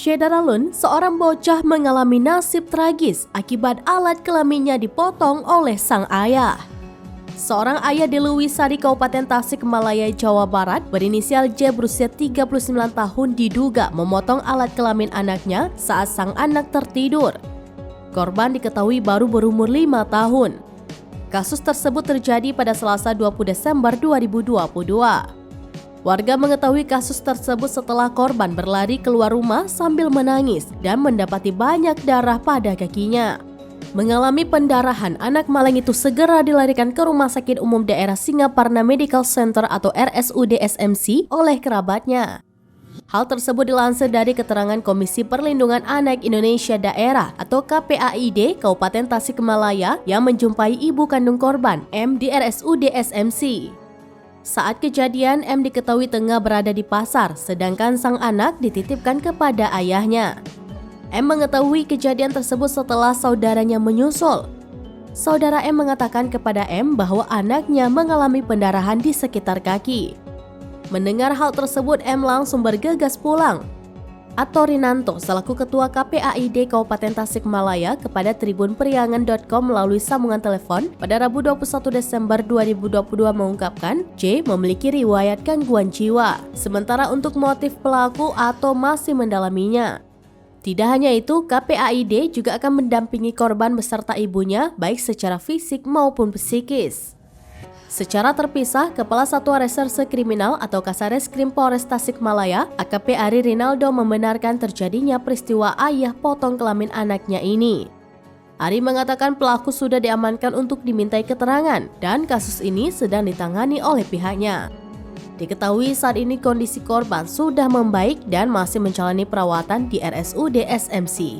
Syederalun, seorang bocah mengalami nasib tragis akibat alat kelaminnya dipotong oleh sang ayah. Seorang ayah di Lewisari, Kabupaten Tasikmalaya, Jawa Barat, berinisial J berusia 39 tahun diduga memotong alat kelamin anaknya saat sang anak tertidur. Korban diketahui baru berumur 5 tahun. Kasus tersebut terjadi pada Selasa 20 Desember 2022. Warga mengetahui kasus tersebut setelah korban berlari keluar rumah sambil menangis dan mendapati banyak darah pada kakinya. Mengalami pendarahan, anak malang itu segera dilarikan ke Rumah Sakit Umum Daerah Singaparna Medical Center atau RSUD SMC oleh kerabatnya. Hal tersebut dilansir dari keterangan Komisi Perlindungan Anak Indonesia Daerah atau KPAID Kabupaten Tasikmalaya yang menjumpai ibu kandung korban M di RSUD SMC. Saat kejadian, M diketahui tengah berada di pasar, sedangkan sang anak dititipkan kepada ayahnya. M mengetahui kejadian tersebut setelah saudaranya menyusul. Saudara M mengatakan kepada M bahwa anaknya mengalami pendarahan di sekitar kaki. Mendengar hal tersebut, M langsung bergegas pulang. Atorinanto selaku Ketua KPAID Kabupaten Tasikmalaya kepada tribunperiangan.com melalui sambungan telepon pada Rabu 21 Desember 2022 mengungkapkan J memiliki riwayat gangguan jiwa, sementara untuk motif pelaku atau masih mendalaminya. Tidak hanya itu, KPAID juga akan mendampingi korban beserta ibunya baik secara fisik maupun psikis. Secara terpisah, Kepala Satuan Reserse Kriminal atau Kasareskrim Polres Tasikmalaya, AKP Ari Rinaldo membenarkan terjadinya peristiwa ayah potong kelamin anaknya ini. Ari mengatakan pelaku sudah diamankan untuk dimintai keterangan dan kasus ini sedang ditangani oleh pihaknya. Diketahui saat ini kondisi korban sudah membaik dan masih menjalani perawatan di RSUD SMC.